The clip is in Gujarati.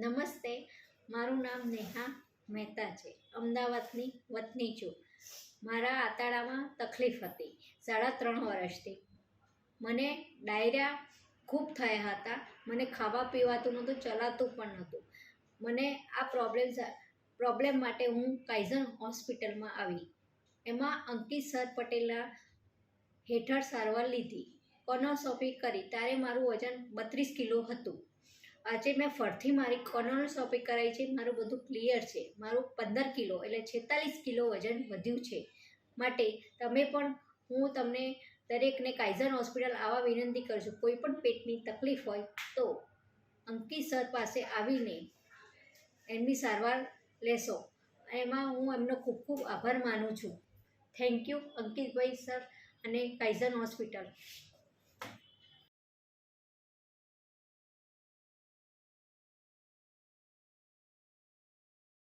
નમસ્તે, મારું નામ નેહા મહેતા છે. અમદાવાદની વતની છું. મારા આંતરડામાં તકલીફ હતી 3.5 વર્ષથી. મને ડાયરિયા ખૂબ થયા હતા. મને ખાવા પીવાતું નહોતું, ચલાતું પણ નહોતું. મને આ પ્રોબ્લેમ માટે હું કાઇઝન હોસ્પિટલમાં આવી. એમાં અંકિત સર પટેલના હેઠળ સારવાર લીધી. કોલોનોસ્કોપી કરી ત્યારે મારું વજન 32 કિલો હતું. આજે મેં ફરીથી મારી કોલોનોસ્કોપી કરાવી છે. મારું બધું ક્લિયર છે. મારું 15 કિલો એટલે 46 કિલો વજન વધ્યું છે. માટે તમે પણ હું તમને દરેકને કાઇઝન હોસ્પિટલ આવવા વિનંતી કરું છું. કોઈ પણ પેટની તકલીફ હોય તો અંકિત સર પાસે આવીને એમની સારવાર લેશો. એમાં હું એમનો ખૂબ ખૂબ આભાર માનું છું. થેન્ક યુ અંકિતભાઈ સર અને કાઇઝન હોસ્પિટલ.